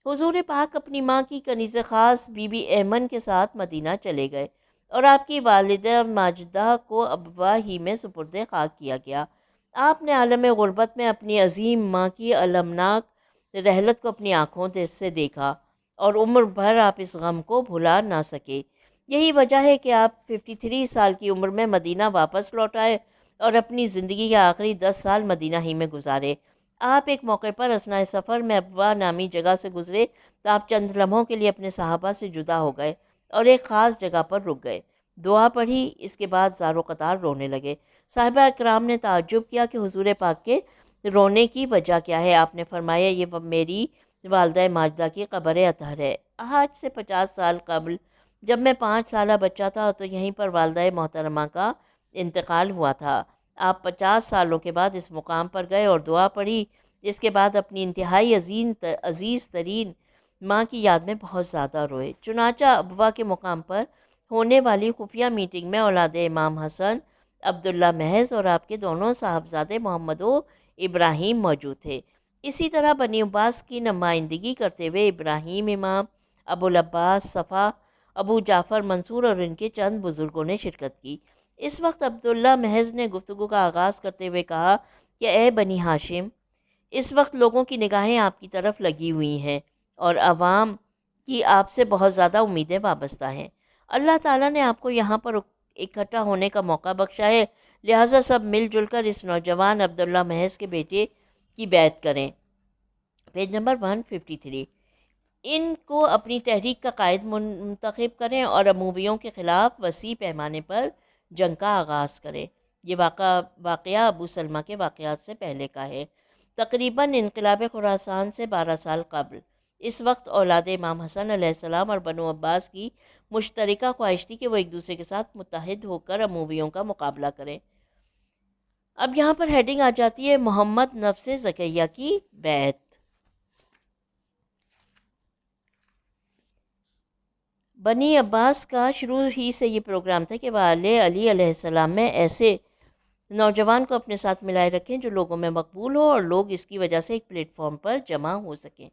حضور پاک اپنی ماں کی کنیز خاص بی بی ایمن کے ساتھ مدینہ چلے گئے اور آپ کی والدہ ماجدہ کو ابوا ہی میں سپرد خاک کیا گیا۔ آپ نے عالم غربت میں اپنی عظیم ماں کی المناک رحلت کو اپنی آنکھوں سے دیکھا اور عمر بھر آپ اس غم کو بھلا نہ سکے۔ یہی وجہ ہے کہ آپ 53 سال کی عمر میں مدینہ واپس لوٹ آئے اور اپنی زندگی کے آخری 10 سال مدینہ ہی میں گزارے۔ آپ ایک موقع پر اثناء سفر میں ابوا نامی جگہ سے گزرے تو آپ چند لمحوں کے لیے اپنے صحابہ سے جدا ہو گئے اور ایک خاص جگہ پر رک گئے، دعا پڑھی۔ اس کے بعد زار و قطار رونے لگے۔ صحابہ اکرام نے تعجب کیا کہ حضور پاک کے رونے کی وجہ کیا ہے؟ آپ نے فرمایا، یہ میری والدہ ماجدہ کی قبر اطہر ہے۔ آج سے 50 سال قبل جب میں 5 سالہ بچہ تھا تو یہیں پر والدہ محترمہ کا انتقال ہوا تھا۔ آپ 50 سالوں کے بعد اس مقام پر گئے اور دعا پڑھی۔ اس کے بعد اپنی انتہائی عزیز ترین ماں کی یاد میں بہت زیادہ روئے۔ چنانچہ ابوا کے مقام پر ہونے والی خفیہ میٹنگ میں اولاد امام حسن عبداللہ محض اور آپ کے دونوں صاحبزادے محمد و ابراہیم موجود تھے۔ اسی طرح بنی عباس کی نمائندگی کرتے ہوئے ابراہیم امام، ابوالعباس صفا، ابو جعفر منصور اور ان کے چند بزرگوں نے شرکت کی۔ اس وقت عبداللہ محض نے گفتگو کا آغاز کرتے ہوئے کہا کہ اے بنی ہاشم، اس وقت لوگوں کی نگاہیں آپ کی طرف لگی ہوئی ہیں اور عوام کی آپ سے بہت زیادہ امیدیں وابستہ ہیں۔ اللہ تعالیٰ نے آپ کو یہاں پر اکٹھا ہونے کا موقع بخشا ہے، لہٰذا سب مل جل کر اس نوجوان عبداللہ محض کے بیٹے کی بیعت کریں۔ Page number 153۔ ان کو اپنی تحریک کا قائد منتخب کریں اور امویوں کے خلاف وسیع پیمانے پر جنگ کا آغاز کریں۔ یہ واقعہ ابو سلمہ کے واقعات سے پہلے کا ہے، تقریباً انقلاب خراسان سے 12 سال قبل۔ اس وقت اولاد امام حسن علیہ السلام اور بنو عباس کی مشترکہ خواہش تھی کہ وہ ایک دوسرے کے ساتھ متحد ہو کر امویوں کا مقابلہ کریں۔ اب یہاں پر ہیڈنگ آ جاتی ہے محمد نفس زکیہ کی بیعت۔ بنی عباس کا شروع ہی سے یہ پروگرام تھا کہ وہ علی علیہ السلام میں ایسے نوجوان کو اپنے ساتھ ملائے رکھیں جو لوگوں میں مقبول ہو اور لوگ اس کی وجہ سے ایک پلیٹ فارم پر جمع ہو سکیں۔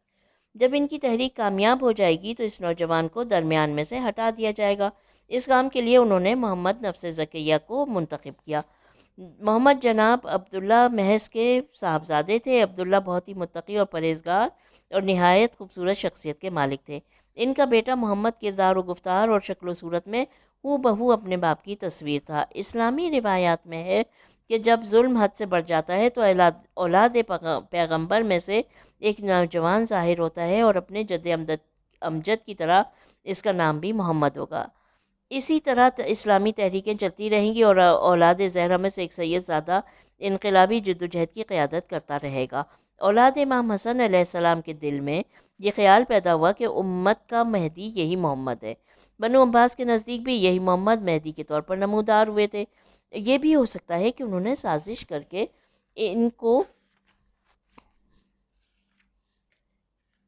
جب ان کی تحریک کامیاب ہو جائے گی تو اس نوجوان کو درمیان میں سے ہٹا دیا جائے گا۔ اس کام کے لیے انہوں نے محمد نفس زکیہ کو منتخب کیا۔ محمد جناب عبداللہ محض کے صاحبزادے تھے۔ عبداللہ بہت ہی متقی اور پرہیزگار اور نہایت خوبصورت شخصیت کے مالک تھے۔ ان کا بیٹا محمد کردار و گفتار اور شکل و صورت میں ہو بہو اپنے باپ کی تصویر تھا۔ اسلامی روایات میں ہے کہ جب ظلم حد سے بڑھ جاتا ہے تو اولاد پیغمبر میں سے ایک نوجوان ظاہر ہوتا ہے اور اپنے جد امجد کی طرح اس کا نام بھی محمد ہوگا۔ اسی طرح اسلامی تحریکیں چلتی رہیں گی اور اولاد زہرا میں سے ایک سید زادہ انقلابی جدوجہد کی قیادت کرتا رہے گا۔ اولاد امام حسن علیہ السلام کے دل میں یہ خیال پیدا ہوا کہ امت کا مہدی یہی محمد ہے۔ بنو عباس کے نزدیک بھی یہی محمد مہدی کے طور پر نمودار ہوئے تھے۔ یہ بھی ہو سکتا ہے کہ انہوں نے سازش کر کے ان کو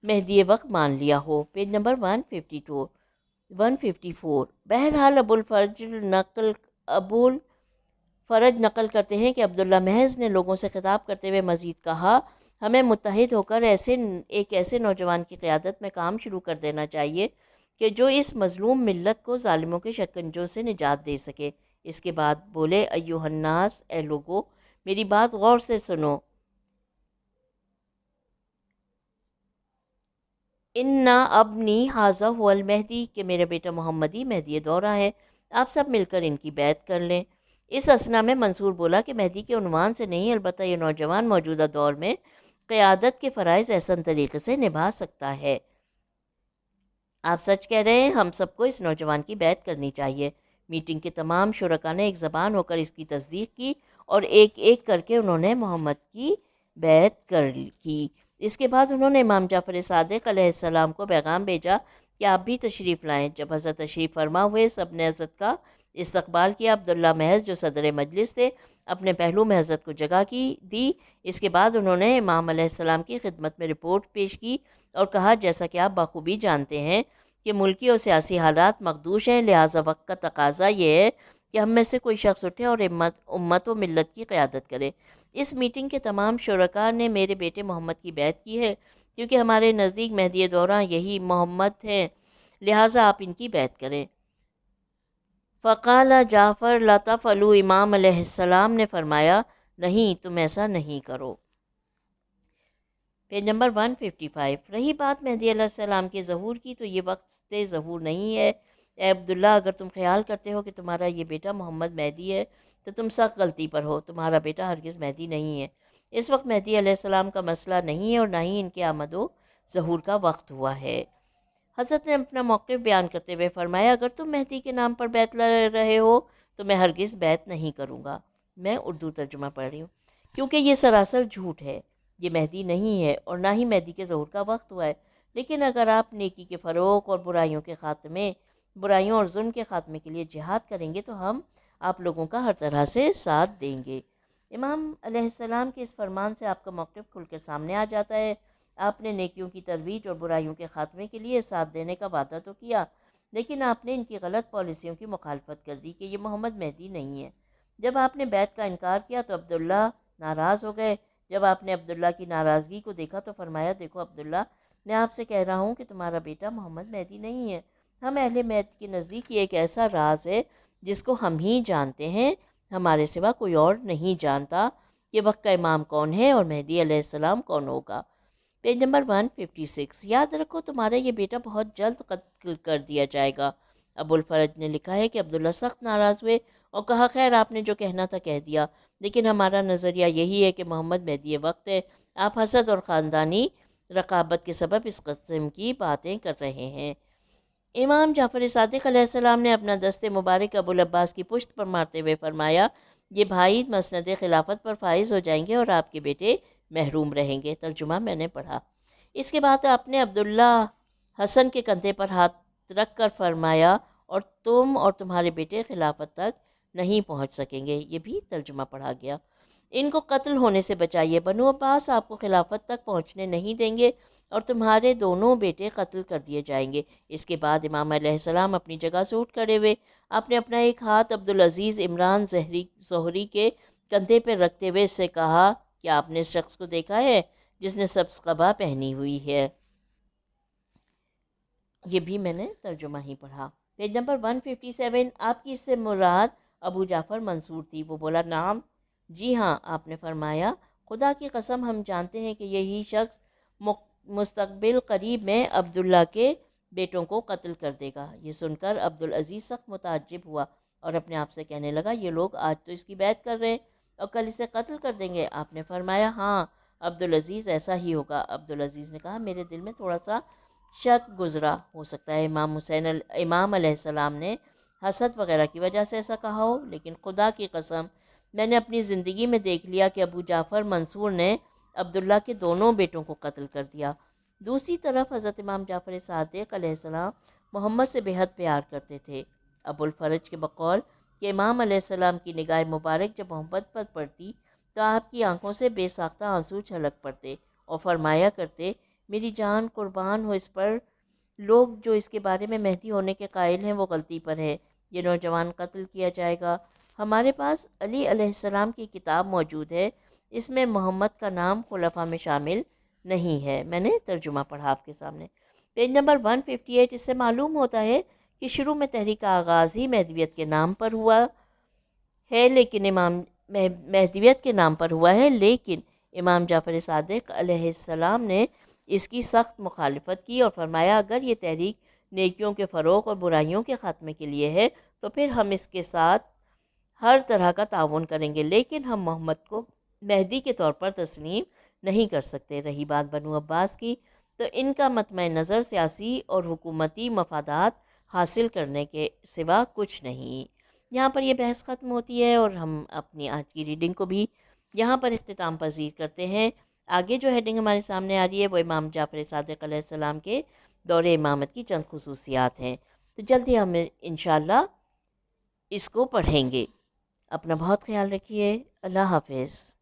مہدی وقت مان لیا ہو۔ Page number 154۔ بہرحال ابوالفرج نقل کرتے ہیں کہ عبداللہ محض نے لوگوں سے خطاب کرتے ہوئے مزید کہا، ہمیں متحد ہو کر ایک ایسے نوجوان کی قیادت میں کام شروع کر دینا چاہیے کہ جو اس مظلوم ملت کو ظالموں کے شکنجوں سے نجات دے سکے۔ اس کے بعد بولے، ایھا الناس، اے لوگو، میری بات غور سے سنو۔ اِنَّ ابنی ھذا ھو المہدی، کہ میرا بیٹا محمد ہی مہدی دورہ ہے، آپ سب مل کر ان کی بیعت کر لیں۔ اس اثنا میں منصور بولا کہ مہدی کے عنوان سے نہیں، البتہ یہ نوجوان موجودہ دور میں قیادت کے فرائض احسن طریقے سے نبھا سکتا ہے۔ آپ سچ کہہ رہے ہیں، ہم سب کو اس نوجوان کی بیعت کرنی چاہیے۔ میٹنگ کے تمام شرکاء نے ایک زبان ہو کر اس کی تصدیق کی اور ایک ایک کر کے انہوں نے محمد کی بیعت کی۔ اس کے بعد انہوں نے امام جعفر صادق علیہ السلام کو پیغام بھیجا کہ آپ بھی تشریف لائیں۔ جب حضرت تشریف فرما ہوئے، سب نے حضرت کا استقبال کیا۔ عبداللہ محض جو صدر مجلس تھے، اپنے پہلو میں حضرت کو جگہ دی۔ اس کے بعد انہوں نے امام علیہ السلام کی خدمت میں رپورٹ پیش کی اور کہا، جیسا کہ آپ بخوبی جانتے ہیں کہ ملکی اور سیاسی حالات مخدوش ہیں، لہٰذا وقت کا تقاضا یہ ہے کہ ہم میں سے کوئی شخص اٹھے اور امت و ملت کی قیادت کرے۔ اس میٹنگ کے تمام شرکاء نے میرے بیٹے محمد کی بیعت کی ہے، کیونکہ ہمارے نزدیک مہدی دورہ یہی محمد ہیں، لہٰذا آپ ان کی بیعت کریں۔ فقال جعفر لا تفعلوا، امام علیہ السلام نے فرمایا، نہیں، تم ایسا نہیں کرو۔ Page number 155۔ رہی بات مہدی علیہ السلام کے ظہور کی، تو یہ وقت ظہور نہیں ہے۔ اے عبداللہ، اگر تم خیال کرتے ہو کہ تمہارا یہ بیٹا محمد مہدی ہے تو تم سخت غلطی پر ہو، تمہارا بیٹا ہرگز مہدی نہیں ہے۔ اس وقت مہدی علیہ السلام کا مسئلہ نہیں ہے اور نہ ہی ان کے آمد و ظہور کا وقت ہوا ہے۔ حضرت نے اپنا موقف بیان کرتے ہوئے فرمایا، اگر تم مہدی کے نام پر بیعت لے رہے ہو تو میں ہرگز بیعت نہیں کروں گا۔ میں اردو ترجمہ پڑھ رہی ہوں۔ کیونکہ یہ سراسر جھوٹ ہے، یہ مہدی نہیں ہے اور نہ ہی مہدی کے ظہور کا وقت ہوا ہے۔ لیکن اگر آپ نیکی کے فروغ اور برائیوں اور ظلم کے خاتمے کے لیے جہاد کریں گے تو ہم آپ لوگوں کا ہر طرح سے ساتھ دیں گے۔ امام علیہ السلام کے اس فرمان سے آپ کا موقف کھل کر سامنے آ جاتا ہے۔ آپ نے نیکیوں کی ترویج اور برائیوں کے خاتمے کے لیے ساتھ دینے کا وعدہ تو کیا، لیکن آپ نے ان کی غلط پالیسیوں کی مخالفت کر دی کہ یہ محمد مہدی نہیں ہے۔ جب آپ نے بیعت کا انکار کیا تو عبداللہ ناراض ہو گئے، جب آپ نے عبداللہ کی ناراضگی کو دیکھا تو فرمایا دیکھو عبداللہ، میں آپ سے کہہ رہا ہوں کہ تمہارا بیٹا محمد مہدی نہیں ہے، ہم اہل بیت کے نزدیک یہ ایک ایسا راز ہے جس کو ہم ہی جانتے ہیں، ہمارے سوا کوئی اور نہیں جانتا کہ وقت کا امام کون ہے اور مہدی علیہ السلام کون ہوگا۔ پیج نمبر 156، یاد رکھو تمہارا یہ بیٹا بہت جلد قتل کر دیا جائے گا۔ ابو الفرج نے لکھا ہے کہ عبداللہ سخت ناراض ہوئے اور کہا خیر آپ نے جو کہنا تھا کہہ دیا، لیکن ہمارا نظریہ یہی ہے کہ محمد مہدی وقت ہے، آپ حسد اور خاندانی رقابت کے سبب اس قسم کی باتیں کر رہے ہیں۔ امام جعفر صادق علیہ السلام نے اپنا دست مبارک ابو العباس کی پشت پر مارتے ہوئے فرمایا یہ بھائی مسند خلافت پر فائز ہو جائیں گے اور آپ کے بیٹے محروم رہیں گے۔ ترجمہ میں نے پڑھا۔ اس کے بعد آپ نے عبداللہ حسن کے کندھے پر ہاتھ رکھ کر فرمایا اور تم اور تمہارے بیٹے خلافت تک نہیں پہنچ سکیں گے، یہ بھی ترجمہ پڑھا گیا۔ ان کو قتل ہونے سے بچائیے، بنو عباس آپ کو خلافت تک پہنچنے نہیں دیں گے اور تمہارے دونوں بیٹے قتل کر دیے جائیں گے۔ اس کے بعد امام علیہ السلام اپنی جگہ سے اٹھ کھڑے ہوئے، آپ نے اپنا ایک ہاتھ عبدالعزیز عمران زہری کے کندھے پر رکھتے ہوئے اس سے کہا کہ آپ نے اس شخص کو دیکھا ہے جس نے سبز قبا پہنی ہوئی ہے، یہ بھی میں نے ترجمہ ہی پڑھا۔ پیج نمبر 157، آپ کی اس سے مراد ابو جعفر منصور تھی؟ وہ بولا نعم، جی ہاں۔ آپ نے فرمایا خدا کی قسم ہم جانتے ہیں کہ یہی شخص مستقبل قریب میں عبداللہ کے بیٹوں کو قتل کر دے گا۔ یہ سن کر عبدالعزیز سخت متعجب ہوا اور اپنے آپ سے کہنے لگا یہ لوگ آج تو اس کی بیعت کر رہے ہیں اور کل اسے قتل کر دیں گے۔ آپ نے فرمایا ہاں عبدالعزیز ایسا ہی ہوگا۔ عبدالعزیز نے کہا میرے دل میں تھوڑا سا شک گزرا، ہو سکتا ہے امام علیہ السلام نے حسد وغیرہ کی وجہ سے ایسا کہا ہو، لیکن خدا کی قسم میں نے اپنی زندگی میں دیکھ لیا کہ ابو جعفر منصور نے عبداللہ کے دونوں بیٹوں کو قتل کر دیا۔ دوسری طرف حضرت امام جعفر صادق علیہ السلام محمد سے بے حد پیار کرتے تھے۔ ابو الفرج کے بقول کہ امام علیہ السلام کی نگاہ مبارک جب محمد پر پڑتی تو آپ کی آنکھوں سے بے ساختہ آنسو چھلک پڑتے اور فرمایا کرتے میری جان قربان ہو اس پر، لوگ جو اس کے بارے میں مہدی ہونے کے قائل ہیں وہ غلطی پر ہے، یہ نوجوان قتل کیا جائے گا۔ ہمارے پاس علی علیہ السلام کی کتاب موجود ہے، اس میں محمد کا نام خلفاء میں شامل نہیں ہے۔ میں نے ترجمہ پڑھا آپ کے سامنے۔ پیج نمبر 158، اس سے معلوم ہوتا ہے کہ شروع میں تحریک کا آغاز ہی مہدویت کے نام پر ہوا ہے، لیکن امام جعفر صادق علیہ السلام نے اس کی سخت مخالفت کی اور فرمایا اگر یہ تحریک نیکیوں کے فروغ اور برائیوں کے خاتمے کے لیے ہے تو پھر ہم اس کے ساتھ ہر طرح کا تعاون کریں گے، لیکن ہم محمد کو مہدی کے طور پر تسلیم نہیں کر سکتے۔ رہی بات بنو عباس کی تو ان کا مطمع نظر سیاسی اور حکومتی مفادات حاصل کرنے کے سوا کچھ نہیں۔ یہاں پر یہ بحث ختم ہوتی ہے اور ہم اپنی آج کی ریڈنگ کو بھی یہاں پر اختتام پذیر کرتے ہیں۔ آگے جو ہیڈنگ ہمارے سامنے آ رہی ہے وہ امام جعفر صادق علیہ السلام کے دور امامت کی چند خصوصیات ہیں، تو جلدی ہم انشاءاللہ اس کو پڑھیں گے۔ اپنا بہت خیال رکھیے۔ اللہ حافظ۔